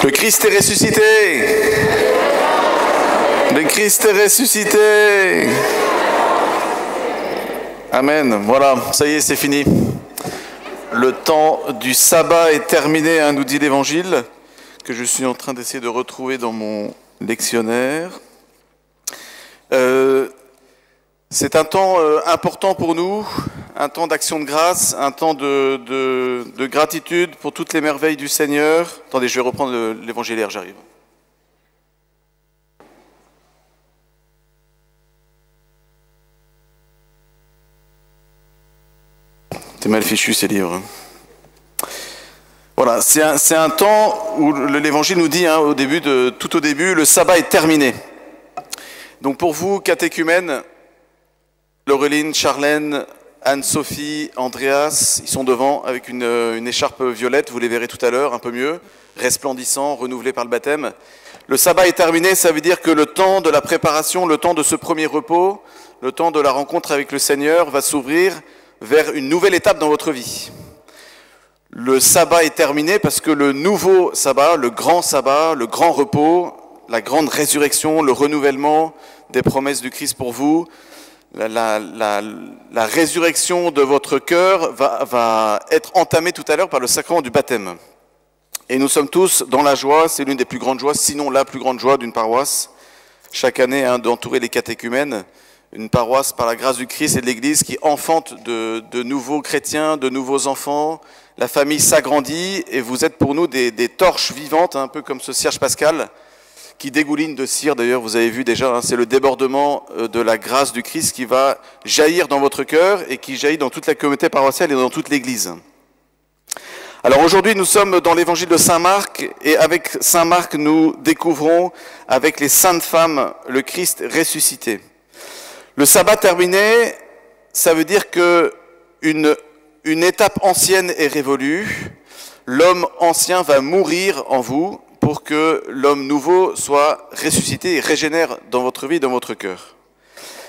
Le Christ est ressuscité. Le Christ est ressuscité. Amen. Voilà, ça y est, c'est fini. Le temps du sabbat est terminé, hein, nous dit l'Évangile, que je suis en train d'essayer de retrouver dans mon lectionnaire. C'est un temps important pour nous, un temps d'action de grâce, un temps de gratitude pour toutes les merveilles du Seigneur. Attendez, je vais reprendre l'évangéliaire, j'arrive. C'est mal fichu ces livres. Voilà, c'est un temps où l'Évangile nous dit, hein, tout au début, le sabbat est terminé. Donc pour vous, catéchumènes, Laureline, Charlène, Anne-Sophie, Andreas, ils sont devant avec une écharpe violette, vous les verrez tout à l'heure, un peu mieux, resplendissant, renouvelé par le baptême. Le sabbat est terminé, ça veut dire que le temps de la préparation, le temps de ce premier repos, le temps de la rencontre avec le Seigneur va s'ouvrir vers une nouvelle étape dans votre vie. Le sabbat est terminé parce que le nouveau sabbat, le grand repos, la grande résurrection, le renouvellement des promesses du Christ pour vous, la résurrection de votre cœur va être entamée tout à l'heure par le sacrement du baptême. Et nous sommes tous dans la joie, c'est l'une des plus grandes joies, sinon la plus grande joie d'une paroisse, chaque année, hein, d'entourer les catéchumènes, une paroisse par la grâce du Christ et de l'Église qui enfante de nouveaux chrétiens, de nouveaux enfants, la famille s'agrandit et vous êtes pour nous des torches vivantes, un peu comme ce cierge pascal, qui dégouline de cire, d'ailleurs vous avez vu déjà, hein, c'est le débordement de la grâce du Christ qui va jaillir dans votre cœur et qui jaillit dans toute la communauté paroissiale et dans toute l'Église. Alors aujourd'hui nous sommes dans l'évangile de Saint Marc et avec Saint Marc nous découvrons avec les saintes femmes le Christ ressuscité. Le sabbat terminé, ça veut dire que une étape ancienne est révolue, l'homme ancien va mourir en vous, pour que l'homme nouveau soit ressuscité et régénère dans votre vie, dans votre cœur.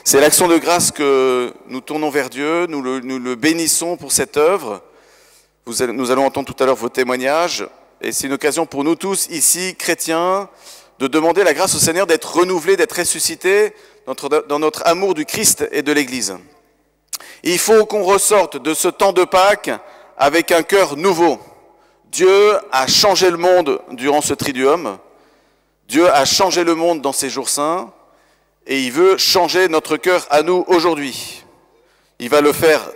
C'est l'action de grâce que nous tournons vers Dieu, nous le bénissons pour cette œuvre. Nous allons entendre tout à l'heure vos témoignages, et c'est une occasion pour nous tous, ici, chrétiens, de demander la grâce au Seigneur d'être renouvelés, d'être ressuscités dans notre amour du Christ et de l'Église. Il faut qu'on ressorte de ce temps de Pâques avec un cœur nouveau. Dieu a changé le monde durant ce triduum. Dieu a changé le monde dans ces jours saints et il veut changer notre cœur à nous aujourd'hui. Il va le faire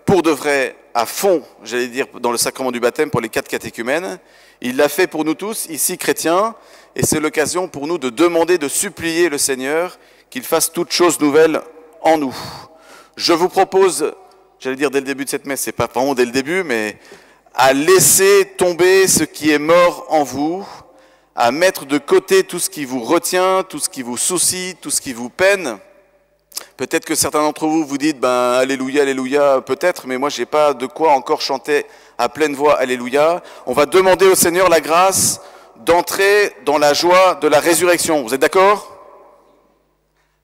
pour de vrai, à fond, j'allais dire, dans le sacrement du baptême pour les 4 catéchumènes. Il l'a fait pour nous tous, ici chrétiens, et c'est l'occasion pour nous de demander, de supplier le Seigneur qu'il fasse toutes choses nouvelles en nous. Je vous propose, j'allais dire dès le début de cette messe, c'est pas vraiment dès le début, mais à laisser tomber ce qui est mort en vous, à mettre de côté tout ce qui vous retient, tout ce qui vous soucie, tout ce qui vous peine. Peut-être que certains d'entre vous vous dites, alléluia, alléluia, peut-être, mais moi j'ai pas de quoi encore chanter à pleine voix alléluia. On va demander au Seigneur la grâce d'entrer dans la joie de la résurrection. Vous êtes d'accord?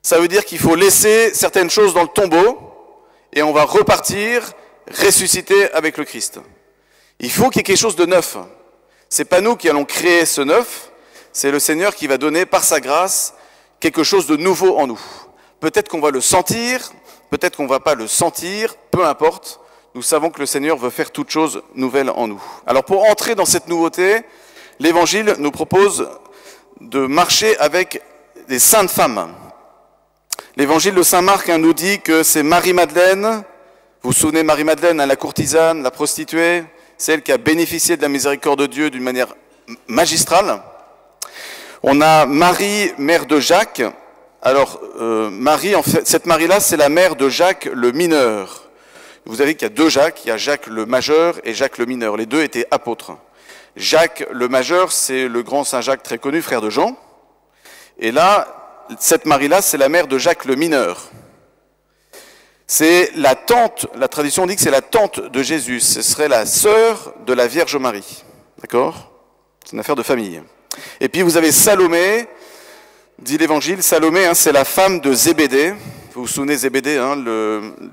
Ça veut dire qu'il faut laisser certaines choses dans le tombeau et on va repartir ressuscité avec le Christ. Il faut qu'il y ait quelque chose de neuf. C'est pas nous qui allons créer ce neuf, c'est le Seigneur qui va donner par sa grâce quelque chose de nouveau en nous. Peut-être qu'on va le sentir, peut-être qu'on va pas le sentir, peu importe. Nous savons que le Seigneur veut faire toutes choses nouvelles en nous. Alors pour entrer dans cette nouveauté, l'Évangile nous propose de marcher avec des saintes femmes. L'Évangile de Saint Marc nous dit que c'est Marie-Madeleine, vous vous souvenez Marie-Madeleine, la courtisane, la prostituée, celle qui a bénéficié de la miséricorde de Dieu d'une manière magistrale. On a Marie, mère de Jacques. Alors, Marie, en fait, cette Marie-là, c'est la mère de Jacques le mineur. Vous savez qu'il y a 2 Jacques, il y a Jacques le majeur et Jacques le mineur. Les 2 étaient apôtres. Jacques le majeur, c'est le grand Saint Jacques très connu, frère de Jean. Et là, cette Marie-là, c'est la mère de Jacques le mineur. C'est la tante, la tradition dit que c'est la tante de Jésus, ce serait la sœur de la Vierge Marie. D'accord? C'est une affaire de famille. Et puis vous avez Salomé, dit l'Évangile, Salomé, hein, c'est la femme de Zébédée. Vous vous souvenez Zébédée, hein,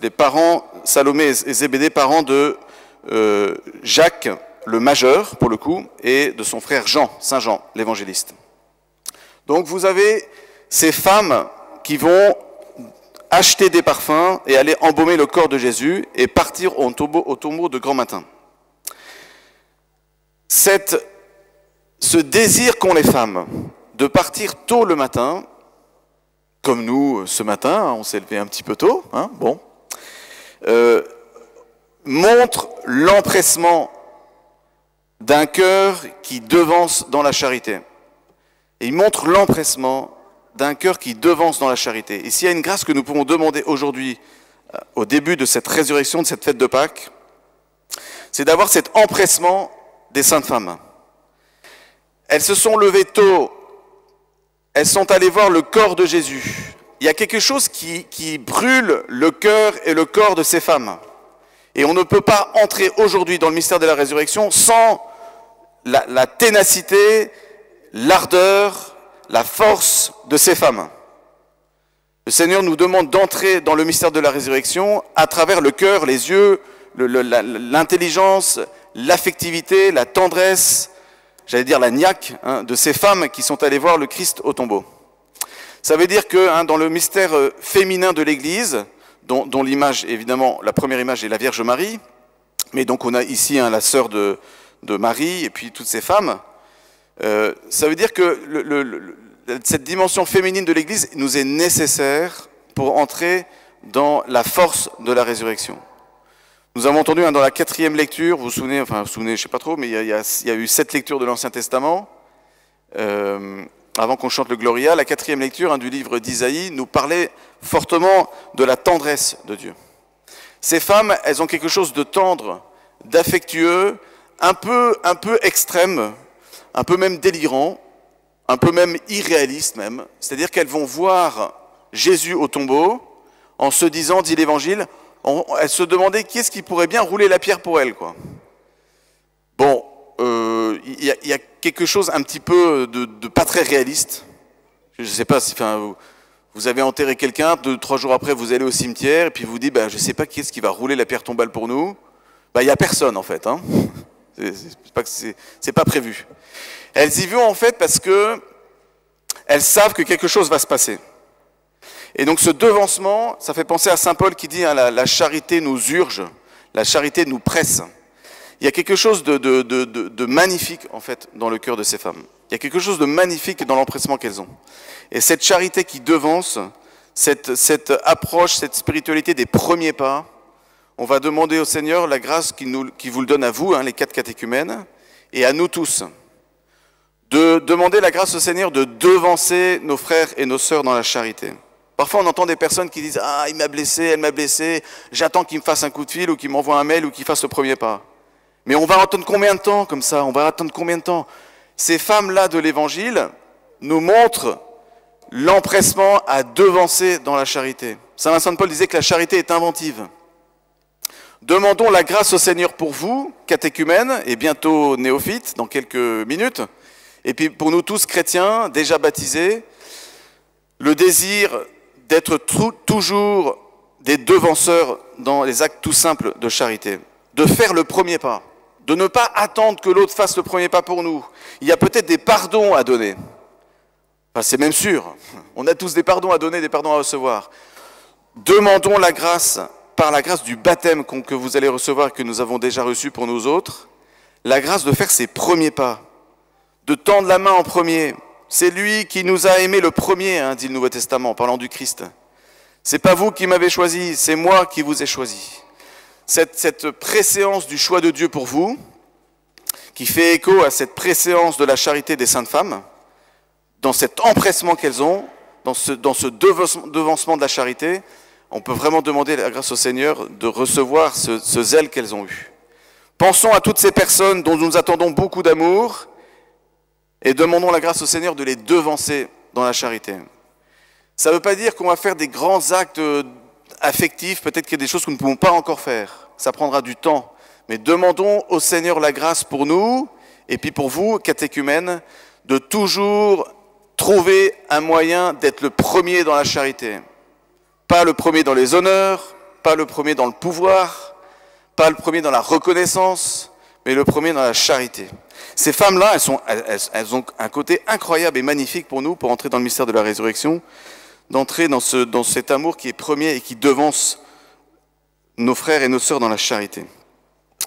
les parents, Salomé et Zébédée, parents de Jacques, le majeur, pour le coup, et de son frère Jean, Saint Jean, l'évangéliste. Donc vous avez ces femmes qui vont acheter des parfums et aller embaumer le corps de Jésus et partir au tombeau de grand matin. Ce désir qu'ont les femmes de partir tôt le matin, comme nous ce matin, on s'est levé un petit peu tôt, hein, bon, montre l'empressement d'un cœur qui devance dans la charité. Et il montre l'empressement d'un cœur qui devance dans la charité. Et s'il y a une grâce que nous pouvons demander aujourd'hui, au début de cette résurrection, de cette fête de Pâques, c'est d'avoir cet empressement des saintes femmes. Elles se sont levées tôt, elles sont allées voir le corps de Jésus. Il y a quelque chose qui brûle le cœur et le corps de ces femmes. Et on ne peut pas entrer aujourd'hui dans le mystère de la résurrection sans la ténacité, l'ardeur, la force de ces femmes. Le Seigneur nous demande d'entrer dans le mystère de la résurrection à travers le cœur, les yeux, l'intelligence, l'affectivité, la tendresse, j'allais dire la niaque, hein, de ces femmes qui sont allées voir le Christ au tombeau. Ça veut dire que dans le mystère féminin de l'Église, dont l'image, évidemment, la première image est la Vierge Marie, mais donc on a ici la sœur de Marie et puis toutes ces femmes, ça veut dire que cette dimension féminine de l'Église nous est nécessaire pour entrer dans la force de la résurrection. Nous avons entendu dans la 4e lecture, vous vous souvenez, je ne sais pas trop, mais il y a eu 7 lectures de l'Ancien Testament, avant qu'on chante le Gloria. La 4e lecture du livre d'Isaïe nous parlait fortement de la tendresse de Dieu. Ces femmes, elles ont quelque chose de tendre, d'affectueux, un peu extrême, un peu même délirant, un peu même irréaliste même. C'est-à-dire qu'elles vont voir Jésus au tombeau en se disant, dit l'Évangile, elles se demandaient qui est-ce qui pourrait bien rouler la pierre pour elles, quoi. Bon, il y a quelque chose un petit peu de pas très réaliste. Je ne sais pas si, vous avez enterré quelqu'un, 2-3 jours après, vous allez au cimetière et puis vous dites, je ne sais pas qui est-ce qui va rouler la pierre tombale pour nous. Il n'y a personne en fait. Hein. C'est pas prévu. Elles y vont en fait parce que elles savent que quelque chose va se passer. Et donc ce devancement, ça fait penser à saint Paul qui dit la charité nous urge, la charité nous presse. Il y a quelque chose de magnifique en fait dans le cœur de ces femmes. Il y a quelque chose de magnifique dans l'empressement qu'elles ont. Et cette charité qui devance, cette approche, cette spiritualité des premiers pas, on va demander au Seigneur la grâce qui vous le donne à vous, les 4 catéchumènes, et à nous tous, de demander la grâce au Seigneur de devancer nos frères et nos sœurs dans la charité. Parfois, on entend des personnes qui disent « Ah, il m'a blessé, elle m'a blessé, j'attends qu'il me fasse un coup de fil ou qu'il m'envoie un mail ou qu'il fasse le premier pas. » Mais on va attendre combien de temps comme ça? On va attendre combien de temps? Ces femmes-là de l'Évangile nous montrent l'empressement à devancer dans la charité. Saint Vincent de Paul disait que la charité est inventive. Demandons la grâce au Seigneur pour vous, catéchumènes, et bientôt néophytes, dans quelques minutes, et puis pour nous tous chrétiens, déjà baptisés, le désir d'être toujours des devanceurs dans les actes tout simples de charité, de faire le premier pas, de ne pas attendre que l'autre fasse le premier pas pour nous. Il y a peut-être des pardons à donner. C'est même sûr, on a tous des pardons à donner, des pardons à recevoir. Demandons la grâce, par la grâce du baptême que vous allez recevoir, que nous avons déjà reçu pour nous autres, la grâce de faire ses premiers pas, de tendre la main en premier. C'est lui qui nous a aimés le premier, dit le Nouveau Testament, en parlant du Christ. C'est pas vous qui m'avez choisi, c'est moi qui vous ai choisi. Cette préséance du choix de Dieu pour vous, qui fait écho à cette préséance de la charité des saintes femmes, dans cet empressement qu'elles ont, dans ce devancement de la charité, on peut vraiment demander la grâce au Seigneur de recevoir ce zèle qu'elles ont eu. Pensons à toutes ces personnes dont nous attendons beaucoup d'amour et demandons la grâce au Seigneur de les devancer dans la charité. Ça ne veut pas dire qu'on va faire des grands actes affectifs, peut-être qu'il y a des choses que nous ne pouvons pas encore faire. Ça prendra du temps. Mais demandons au Seigneur la grâce pour nous, et puis pour vous, catéchumènes, de toujours trouver un moyen d'être le premier dans la charité. Pas le premier dans les honneurs, pas le premier dans le pouvoir, pas le premier dans la reconnaissance, mais le premier dans la charité. Ces femmes-là, elles ont un côté incroyable et magnifique pour nous, pour entrer dans le mystère de la résurrection, d'entrer dans cet amour qui est premier et qui devance nos frères et nos sœurs dans la charité.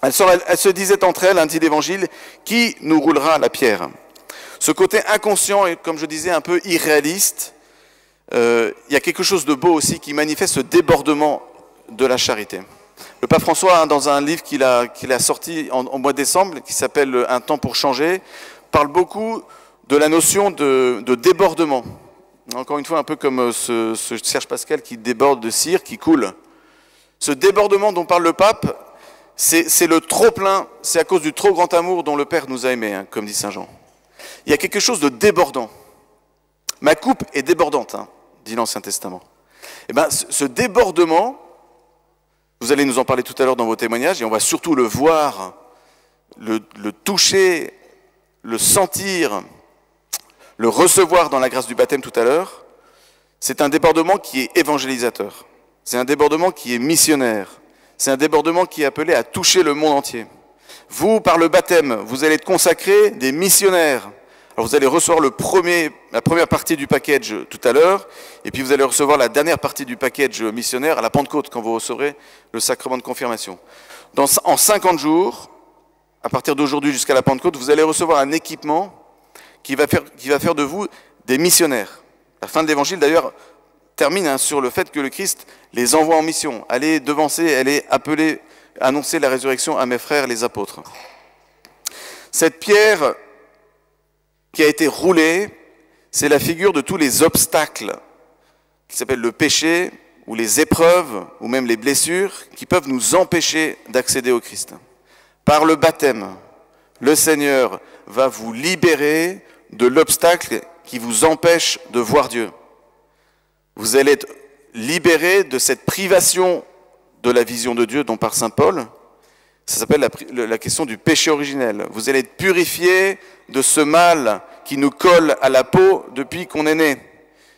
Elles se disaient entre elles, dit l'Évangile, qui nous roulera la pierre? Ce côté inconscient et, comme je disais, un peu irréaliste, il y a quelque chose de beau aussi qui manifeste ce débordement de la charité. Le pape François, dans un livre qu'il a sorti en mois de décembre, qui s'appelle « Un temps pour changer », parle beaucoup de la notion de débordement. Encore une fois, un peu comme ce Serge Pascal qui déborde de cire, qui coule. Ce débordement dont parle le pape, c'est le trop-plein, c'est à cause du trop grand amour dont le Père nous a aimés, comme dit Saint Jean. Il y a quelque chose de débordant. Ma coupe est débordante, dit l'Ancien Testament. Eh bien, ce débordement, vous allez nous en parler tout à l'heure dans vos témoignages, et on va surtout le voir, le toucher, le sentir, le recevoir dans la grâce du baptême tout à l'heure. C'est un débordement qui est évangélisateur. C'est un débordement qui est missionnaire. C'est un débordement qui est appelé à toucher le monde entier. Vous, par le baptême, vous allez être consacrés des missionnaires. Alors vous allez recevoir la première partie du package tout à l'heure, et puis vous allez recevoir la dernière partie du package missionnaire à la Pentecôte, quand vous recevrez le sacrement de confirmation. En 50 jours, à partir d'aujourd'hui jusqu'à la Pentecôte, vous allez recevoir un équipement qui va faire de vous des missionnaires. La fin de l'Évangile, d'ailleurs, termine sur le fait que le Christ les envoie en mission. Allez devancer, allez appeler, annoncer la résurrection à mes frères les apôtres. Cette pierre qui a été roulée, c'est la figure de tous les obstacles qui s'appellent le péché, ou les épreuves, ou même les blessures, qui peuvent nous empêcher d'accéder au Christ. Par le baptême, le Seigneur va vous libérer de l'obstacle qui vous empêche de voir Dieu. Vous allez être libéré de cette privation de la vision de Dieu dont parle saint Paul. Ça s'appelle la question du péché originel. Vous allez être purifié de ce mal qui nous colle à la peau depuis qu'on est né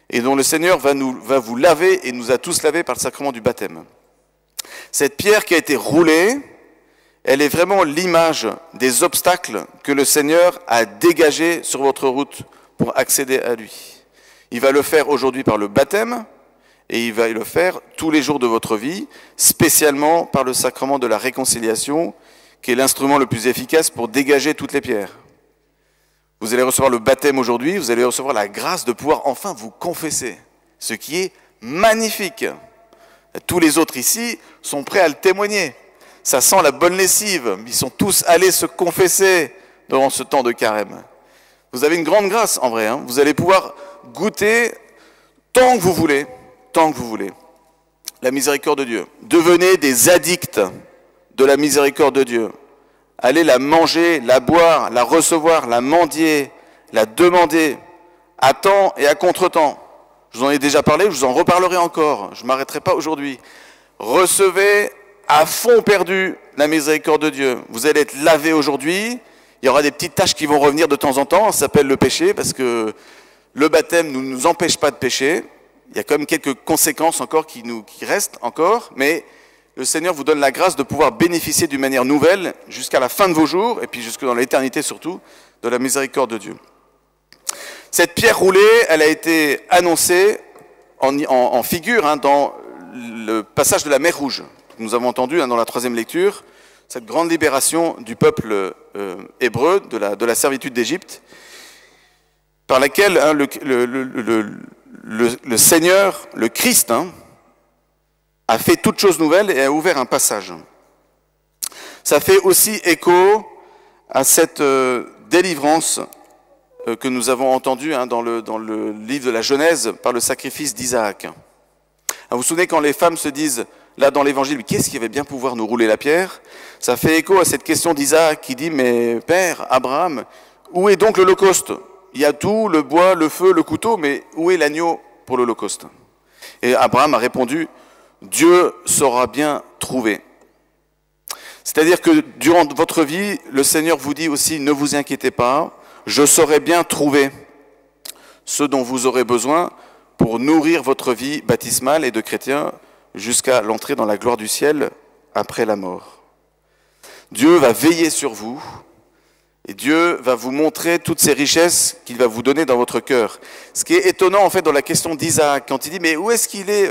et dont le Seigneur va vous laver et nous a tous lavés par le sacrement du baptême. Cette pierre qui a été roulée, elle est vraiment l'image des obstacles que le Seigneur a dégagés sur votre route pour accéder à lui. Il va le faire aujourd'hui par le baptême et il va le faire tous les jours de votre vie, spécialement par le sacrement de la réconciliation, qui est l'instrument le plus efficace pour dégager toutes les pierres. Vous allez recevoir le baptême aujourd'hui, vous allez recevoir la grâce de pouvoir enfin vous confesser, ce qui est magnifique. Tous les autres ici sont prêts à le témoigner. Ça sent la bonne lessive. Ils sont tous allés se confesser durant ce temps de carême. Vous avez une grande grâce en vrai. Vous allez pouvoir goûter tant que vous voulez, la miséricorde de Dieu. Devenez des addicts de la miséricorde de Dieu. Allez la manger, la boire, la recevoir, la mendier, la demander, à temps et à contre-temps. Je vous en ai déjà parlé, je vous en reparlerai encore. Je ne m'arrêterai pas aujourd'hui. Recevez à fond perdu la miséricorde de Dieu. Vous allez être lavé aujourd'hui. Il y aura des petites taches qui vont revenir de temps en temps. Ça s'appelle le péché parce que le baptême ne nous empêche pas de pécher. Il y a quand même quelques conséquences encore qui restent encore. Mais le Seigneur vous donne la grâce de pouvoir bénéficier d'une manière nouvelle jusqu'à la fin de vos jours et puis jusque dans l'éternité surtout de la miséricorde de Dieu. Cette pierre roulée, elle a été annoncée en figure dans le passage de la mer Rouge. Nous avons entendu dans la troisième lecture cette grande libération du peuple hébreu de la servitude d'Égypte, par laquelle le Seigneur, le Christ, a fait toute chose nouvelle et a ouvert un passage. Ça fait aussi écho à cette délivrance que nous avons entendue dans le livre de la Genèse par le sacrifice d'Isaac. Vous vous souvenez quand les femmes se disent, là dans l'évangile, qu'est-ce qui va bien pouvoir nous rouler la pierre? Ça fait écho à cette question d'Isaac qui dit, mais Père, Abraham, où est donc l'Holocauste? Il y a tout, le bois, le feu, le couteau, mais où est l'agneau pour l'Holocauste? Et Abraham a répondu, Dieu saura bien trouver. C'est-à-dire que durant votre vie, le Seigneur vous dit aussi, ne vous inquiétez pas, je saurai bien trouver ce dont vous aurez besoin pour nourrir votre vie baptismale et de chrétien jusqu'à l'entrée dans la gloire du ciel après la mort. Dieu va veiller sur vous et Dieu va vous montrer toutes ces richesses qu'il va vous donner dans votre cœur. Ce qui est étonnant en fait dans la question d'Isaac, quand il dit mais où est-ce qu'il est,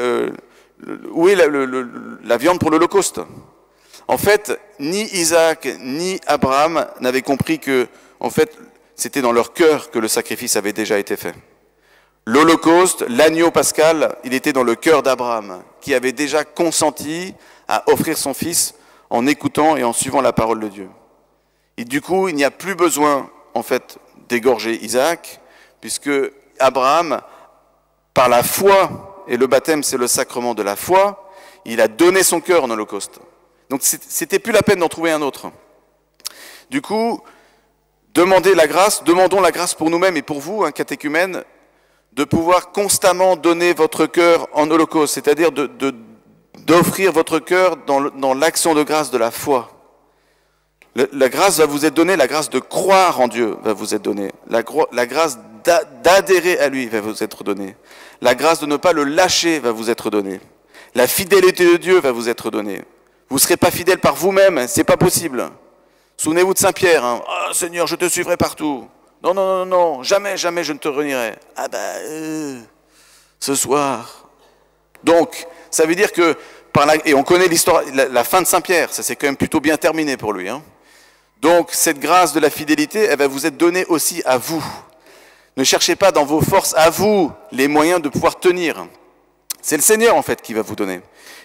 où est la viande pour l'Holocauste? En fait, ni Isaac ni Abraham n'avaient compris que en fait c'était dans leur cœur que le sacrifice avait déjà été fait. L'Holocauste, l'agneau pascal, il était dans le cœur d'Abraham, qui avait déjà consenti à offrir son fils en écoutant et en suivant la parole de Dieu. Et du coup, il n'y a plus besoin, en fait, d'égorger Isaac, puisque Abraham, par la foi, et le baptême c'est le sacrement de la foi, il a donné son cœur en holocauste. Donc c'était plus la peine d'en trouver un autre. Du coup, demandons la grâce pour nous-mêmes et pour vous, un catéchumène, de pouvoir constamment donner votre cœur en holocauste, c'est-à-dire d'offrir votre cœur dans l'action de grâce de la foi. La grâce va vous être donnée, la grâce de croire en Dieu va vous être donnée, la grâce d'adhérer à lui va vous être donnée, la grâce de ne pas le lâcher va vous être donnée, la fidélité de Dieu va vous être donnée. Vous ne serez pas fidèle par vous-même, c'est pas possible. Souvenez-vous de Saint Pierre, hein. Oh, Seigneur, je te suivrai partout. Non, non, non, non, jamais, jamais je ne te renierai. Ah ce soir. Donc, ça veut dire que, et on connaît l'histoire, la fin de Saint Pierre, ça s'est quand même plutôt bien terminé pour lui. Hein. Donc, cette grâce de la fidélité, elle va vous être donnée aussi à vous. Ne cherchez pas dans vos forces, à vous, les moyens de pouvoir tenir. C'est le Seigneur, en fait, qui va vous donner.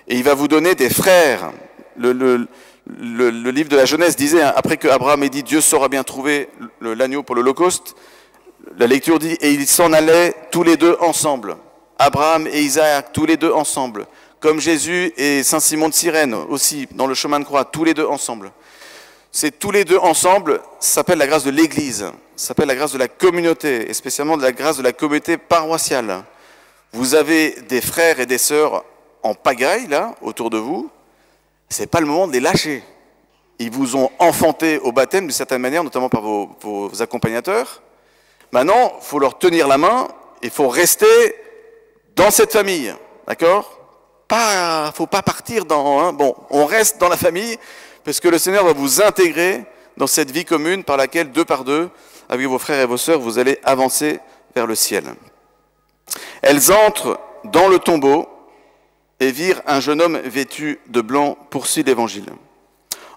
Et il va vous donner des frères. Le livre de la Genèse disait, hein, après que Abraham ait dit « Dieu saura bien trouver l'agneau pour l'Holocauste », la lecture dit « Et ils s'en allaient tous les deux ensemble ». Abraham et Isaac, tous les deux ensemble. Comme Jésus et Saint Simon de Cyrène aussi, dans le chemin de croix, tous les deux ensemble. C'est tous les deux ensemble, ça s'appelle la grâce de l'Église, ça s'appelle la grâce de la communauté, et spécialement de la grâce de la communauté paroissiale. Vous avez des frères et des sœurs en pagaille, là, autour de vous. C'est pas le moment de les lâcher. Ils vous ont enfanté au baptême d'une certaine manière, notamment par vos accompagnateurs. Maintenant, il faut leur tenir la main, il faut rester dans cette famille, d'accord? Faut pas partir dans... Hein, bon, on reste dans la famille, parce que le Seigneur va vous intégrer dans cette vie commune par laquelle, deux par deux, avec vos frères et vos sœurs, vous allez avancer vers le ciel. Elles entrent dans le tombeau et virent un jeune homme vêtu de blanc poursuivre l'évangile.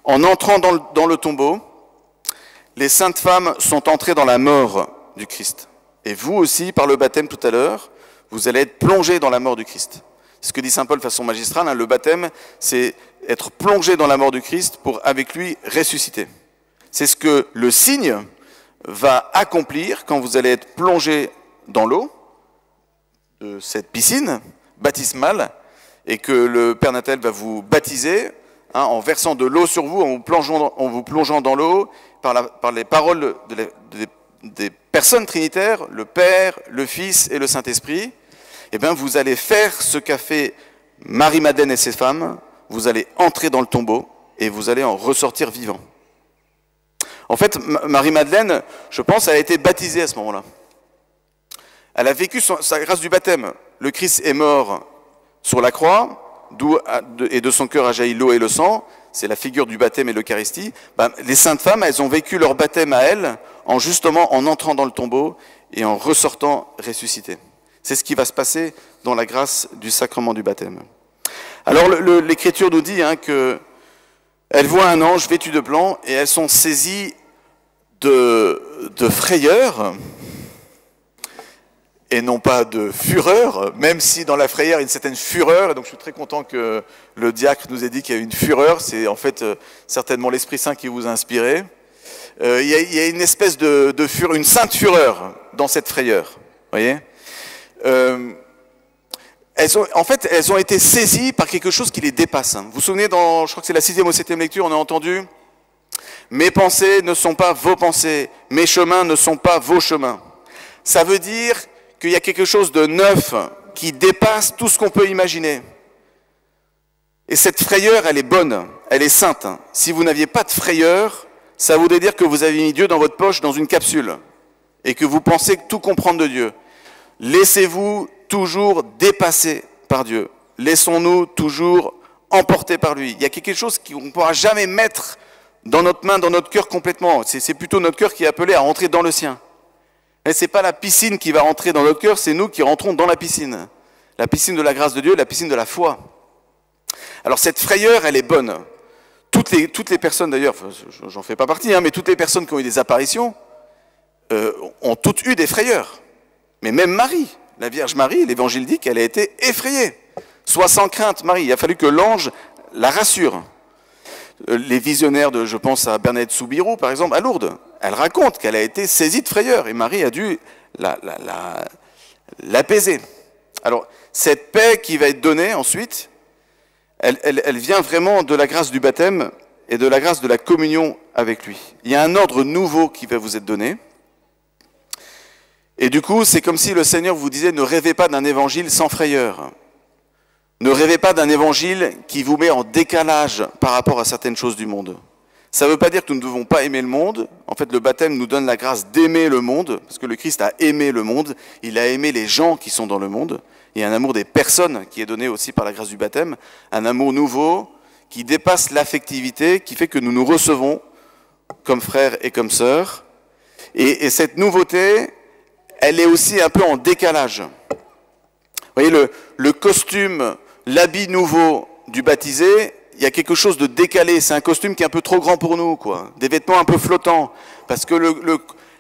En entrant dans le tombeau, les saintes femmes sont entrées dans la mort du Christ. Et vous aussi, par le baptême tout à l'heure, vous allez être plongés dans la mort du Christ. C'est ce que dit saint Paul de façon magistrale, hein, le baptême, c'est être plongé dans la mort du Christ pour, avec lui, ressusciter. C'est ce que le signe va accomplir quand vous allez être plongé dans l'eau de cette piscine baptismale et que le Père Natel va vous baptiser hein, en versant de l'eau sur vous, en vous plongeant dans l'eau par les paroles des personnes trinitaires, le Père, le Fils et le Saint-Esprit. Eh bien, vous allez faire ce qu'a fait Marie-Madeleine et ses femmes, vous allez entrer dans le tombeau et vous allez en ressortir vivant. En fait, Marie-Madeleine, je pense, elle a été baptisée à ce moment-là. Elle a vécu sa grâce du baptême. Le Christ est mort sur la croix, et de son cœur a jailli l'eau et le sang, c'est la figure du baptême et de l'Eucharistie. Les saintes femmes, elles ont vécu leur baptême à elles, justement en entrant dans le tombeau et en ressortant ressuscitées. C'est ce qui va se passer dans la grâce du sacrement du baptême. Alors l'Écriture nous dit hein, qu'elles voient un ange vêtu de blanc et elles sont saisies de frayeur et non pas de fureur, même si dans la frayeur il y a une certaine fureur, et donc je suis très content que le diacre nous ait dit qu'il y a une fureur, c'est en fait certainement l'Esprit Saint qui vous a inspiré. Il y a une espèce de fureur, une sainte fureur dans cette frayeur, voyez. Elles ont été saisies par quelque chose qui les dépasse. Vous vous souvenez, je crois que c'est la 6e ou 7e lecture, on a entendu « Mes pensées ne sont pas vos pensées, mes chemins ne sont pas vos chemins ». Ça veut dire qu'il y a quelque chose de neuf qui dépasse tout ce qu'on peut imaginer. Et cette frayeur, elle est bonne, elle est sainte. Si vous n'aviez pas de frayeur, ça voudrait dire que vous avez mis Dieu dans votre poche, dans une capsule, et que vous pensez tout comprendre de Dieu. Laissez-vous toujours dépasser par Dieu. Laissons-nous toujours emporter par lui. Il y a quelque chose qu'on ne pourra jamais mettre dans notre main, dans notre cœur complètement. C'est plutôt notre cœur qui est appelé à rentrer dans le sien. Et ce n'est pas la piscine qui va rentrer dans notre cœur, c'est nous qui rentrons dans la piscine. La piscine de la grâce de Dieu, la piscine de la foi. Alors cette frayeur, elle est bonne. Toutes les personnes d'ailleurs, j'en fais pas partie, hein, mais toutes les personnes qui ont eu des apparitions ont toutes eu des frayeurs. Mais même Marie, la Vierge Marie, l'Évangile dit qu'elle a été effrayée. Sois sans crainte, Marie. Il a fallu que l'ange la rassure. Les visionnaires je pense à Bernadette Soubirous, par exemple, à Lourdes, elle raconte qu'elle a été saisie de frayeur et Marie a dû l'apaiser. Alors, cette paix qui va être donnée ensuite, elle vient vraiment de la grâce du baptême et de la grâce de la communion avec lui. Il y a un ordre nouveau qui va vous être donné. Et du coup, c'est comme si le Seigneur vous disait, ne rêvez pas d'un évangile sans frayeur. Ne rêvez pas d'un évangile qui vous met en décalage par rapport à certaines choses du monde. Ça ne veut pas dire que nous ne devons pas aimer le monde. En fait, le baptême nous donne la grâce d'aimer le monde, parce que le Christ a aimé le monde, il a aimé les gens qui sont dans le monde. Il y a un amour des personnes qui est donné aussi par la grâce du baptême, un amour nouveau qui dépasse l'affectivité, qui fait que nous nous recevons comme frères et comme sœurs. Et cette nouveauté, elle est aussi un peu en décalage. Vous voyez, le costume, l'habit nouveau du baptisé, il y a quelque chose de décalé. C'est un costume qui est un peu trop grand pour nous, quoi. Des vêtements un peu flottants. Parce que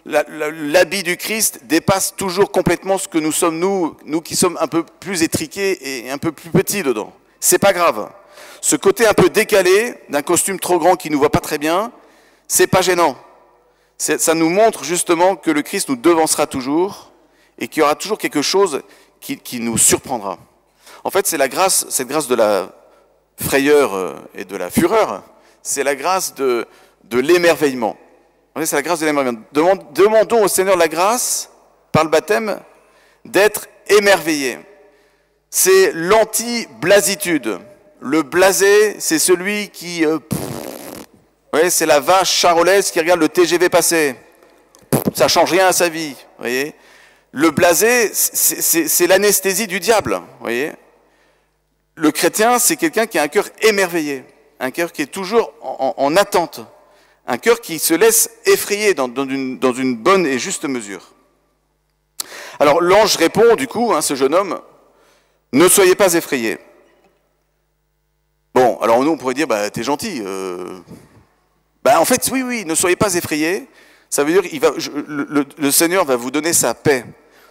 l'habit du Christ dépasse toujours complètement ce que nous sommes, nous qui sommes un peu plus étriqués et un peu plus petits dedans. C'est pas grave. Ce côté un peu décalé d'un costume trop grand qui nous voit pas très bien, c'est pas gênant. Ça nous montre justement que le Christ nous devancera toujours et qu'il y aura toujours quelque chose qui nous surprendra. En fait, c'est la grâce, cette grâce de la frayeur et de la fureur, c'est la grâce de l'émerveillement. C'est la grâce de l'émerveillement. Demandons au Seigneur la grâce, par le baptême, d'être émerveillé. C'est l'anti-blasitude. Le blasé, c'est celui qui... c'est la vache charolaise qui regarde le TGV passer. Ça ne change rien à sa vie. Voyez. Le blasé, c'est l'anesthésie du diable. Voyez. Le chrétien, c'est quelqu'un qui a un cœur émerveillé, un cœur qui est toujours en attente, un cœur qui se laisse effrayer dans une bonne et juste mesure. Alors l'ange répond, du coup, ce jeune homme, « Ne soyez pas effrayés ». Bon, alors nous on pourrait dire, t'es gentil. En fait, oui, ne soyez pas effrayés. Ça veut dire le Seigneur va vous donner sa paix.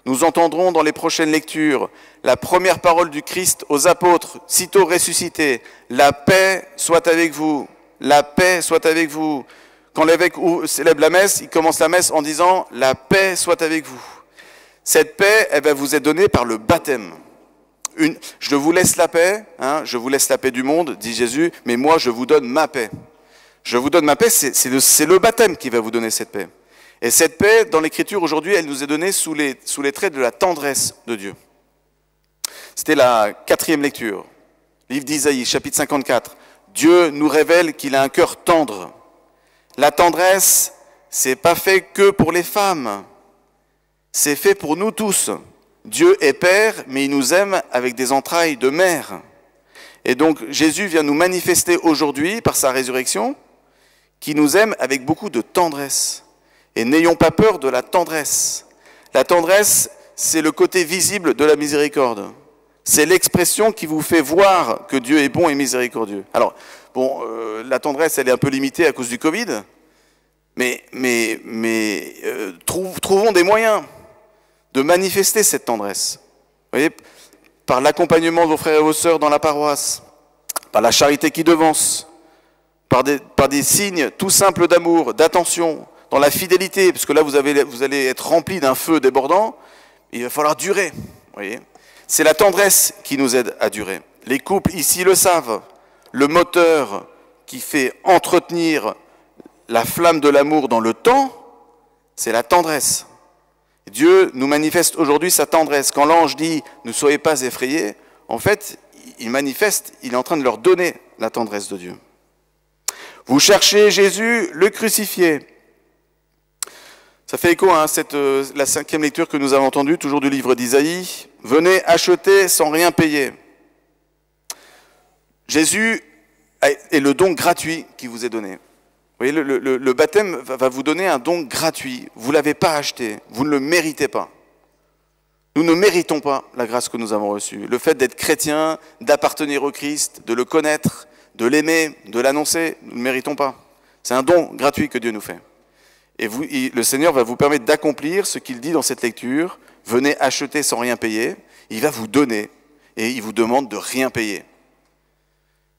Nous entendrons dans les prochaines lectures la première parole du Christ aux apôtres, sitôt ressuscités. La paix soit avec vous. La paix soit avec vous. Quand l'évêque célèbre la messe, il commence la messe en disant « La paix soit avec vous ». Cette paix, elle va vous être donnée par le baptême. Je vous laisse la paix, je vous laisse la paix du monde, dit Jésus, mais moi je vous donne ma paix. Je vous donne ma paix, c'est le baptême qui va vous donner cette paix. Et cette paix, dans l'Écriture aujourd'hui, elle nous est donnée sous les traits de la tendresse de Dieu. C'était la 4e lecture, livre d'Isaïe, chapitre 54. Dieu nous révèle qu'il a un cœur tendre. La tendresse, c'est pas fait que pour les femmes, c'est fait pour nous tous. Dieu est Père, mais il nous aime avec des entrailles de mère. Et donc Jésus vient nous manifester aujourd'hui, par sa résurrection, qu'il nous aime avec beaucoup de tendresse. Et n'ayons pas peur de la tendresse. La tendresse, c'est le côté visible de la miséricorde. C'est l'expression qui vous fait voir que Dieu est bon et miséricordieux. Alors, la tendresse, elle est un peu limitée à cause du Covid, mais trouvons des moyens de manifester cette tendresse. Vous voyez, par l'accompagnement de vos frères et vos sœurs dans la paroisse, par la charité qui devance, par des signes tout simples d'amour, d'attention, dans la fidélité, parce que là vous allez être remplis d'un feu débordant, il va falloir durer. Vous voyez, c'est la tendresse qui nous aide à durer. Les couples ici le savent, le moteur qui fait entretenir la flamme de l'amour dans le temps, c'est la tendresse. Dieu nous manifeste aujourd'hui sa tendresse. Quand l'ange dit « ne soyez pas effrayés », en fait, il manifeste, il est en train de leur donner la tendresse de Dieu. Vous cherchez Jésus, le crucifié. Ça fait écho à la 5e lecture que nous avons entendue, toujours du livre d'Isaïe. « Venez acheter sans rien payer ». Jésus est le don gratuit qui vous est donné. voyez, le baptême va vous donner un don gratuit. Vous ne l'avez pas acheté, vous ne le méritez pas. Nous ne méritons pas la grâce que nous avons reçue. Le fait d'être chrétien, d'appartenir au Christ, de le connaître, de l'aimer, de l'annoncer, nous ne le méritons pas. C'est un don gratuit que Dieu nous fait. Et le Seigneur va vous permettre d'accomplir ce qu'il dit dans cette lecture. Venez acheter sans rien payer. Il va vous donner et il vous demande de rien payer.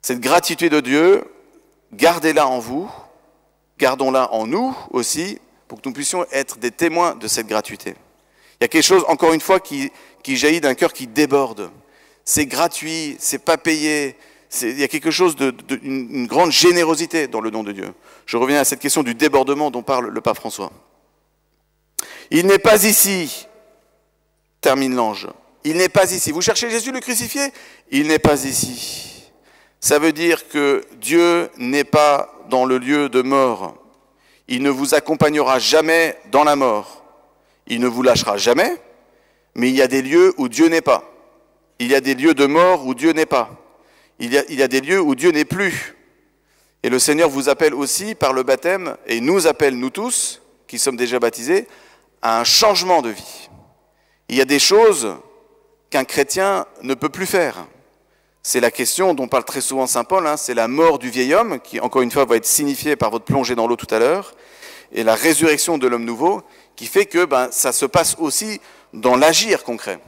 Cette gratitude de Dieu, gardez-la en vous, gardons-la en nous aussi, pour que nous puissions être des témoins de cette gratuité. Il y a quelque chose, encore une fois, qui jaillit d'un cœur qui déborde. C'est gratuit, c'est pas payé. Il y a quelque chose une grande générosité dans le don de Dieu. Je reviens à cette question du débordement dont parle le pape François. Il n'est pas ici, termine l'ange. Il n'est pas ici. Vous cherchez Jésus le crucifié? Il n'est pas ici. Ça veut dire que Dieu n'est pas dans le lieu de mort. Il ne vous accompagnera jamais dans la mort. Il ne vous lâchera jamais, mais il y a des lieux où Dieu n'est pas. Il y a des lieux de mort où Dieu n'est pas. Il y a des lieux où Dieu n'est plus. Et le Seigneur vous appelle aussi par le baptême, et nous appelle, nous tous, qui sommes déjà baptisés, à un changement de vie. Il y a des choses qu'un chrétien ne peut plus faire. C'est la question dont parle très souvent saint Paul, c'est la mort du vieil homme, qui encore une fois va être signifiée par votre plongée dans l'eau tout à l'heure, et la résurrection de l'homme nouveau, qui fait que ça se passe aussi dans l'agir concret.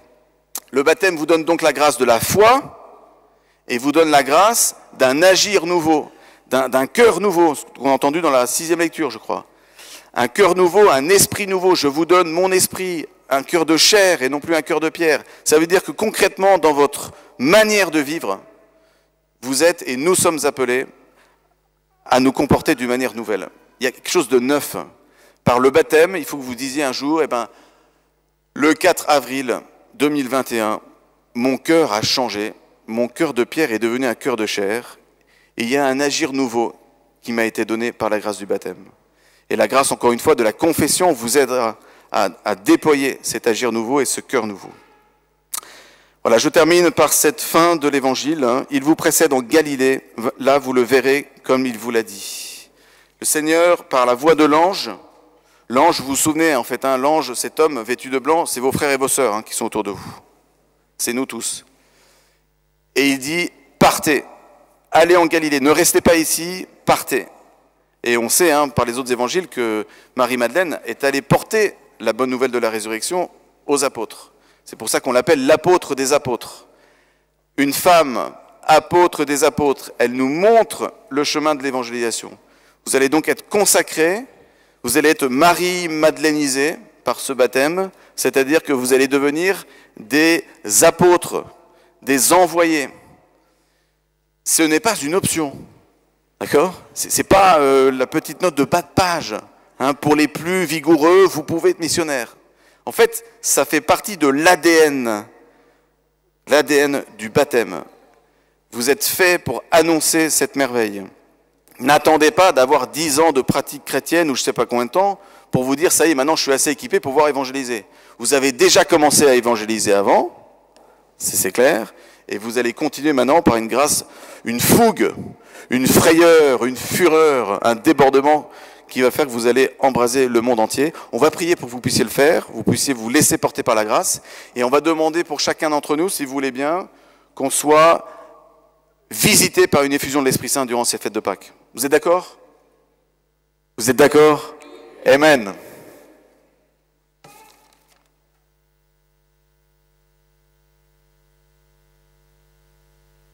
Le baptême vous donne donc la grâce de la foi, et vous donne la grâce d'un agir nouveau, d'un cœur nouveau, ce qu'on a entendu dans la 6e lecture, je crois. Un cœur nouveau, un esprit nouveau, je vous donne mon esprit, un cœur de chair et non plus un cœur de pierre. Ça veut dire que concrètement, dans votre manière de vivre, vous êtes et nous sommes appelés à nous comporter d'une manière nouvelle. Il y a quelque chose de neuf. Par le baptême, il faut que vous disiez un jour, le 4 avril 2021, mon cœur a changé, mon cœur de pierre est devenu un cœur de chair, et il y a un agir nouveau qui m'a été donné par la grâce du baptême. Et la grâce, encore une fois, de la confession vous aidera à déployer cet agir nouveau et ce cœur nouveau. Voilà, je termine par cette fin de l'évangile. Il vous précède en Galilée, là vous le verrez comme il vous l'a dit. Le Seigneur, par la voix de l'ange, l'ange, vous vous souvenez, en fait, l'ange, cet homme vêtu de blanc, c'est vos frères et vos sœurs qui sont autour de vous. C'est nous tous. Et il dit, partez, allez en Galilée, ne restez pas ici, partez. Et on sait, par les autres évangiles, que Marie-Madeleine est allée porter la bonne nouvelle de la résurrection aux apôtres. C'est pour ça qu'on l'appelle l'apôtre des apôtres. Une femme, apôtre des apôtres, elle nous montre le chemin de l'évangélisation. Vous allez donc être consacrés, vous allez être Marie-Madeleinisés par ce baptême, c'est-à-dire que vous allez devenir des apôtres, des envoyés. Ce n'est pas une option, d'accord? C'est pas la petite note de bas de page. Pour les plus vigoureux, vous pouvez être missionnaire. En fait, ça fait partie de l'ADN du baptême. Vous êtes fait pour annoncer cette merveille. N'attendez pas d'avoir 10 ans de pratique chrétienne ou je ne sais pas combien de temps pour vous dire, ça y est, maintenant je suis assez équipé pour pouvoir évangéliser. Vous avez déjà commencé à évangéliser avant, c'est clair, et vous allez continuer maintenant par une grâce, une fougue, une frayeur, une fureur, un débordement qui va faire que vous allez embraser le monde entier. On va prier pour que vous puissiez le faire, vous puissiez vous laisser porter par la grâce, et on va demander pour chacun d'entre nous, si vous voulez bien, qu'on soit visité par une effusion de l'Esprit Saint durant ces fêtes de Pâques. Vous êtes d'accord? Vous êtes d'accord? Amen.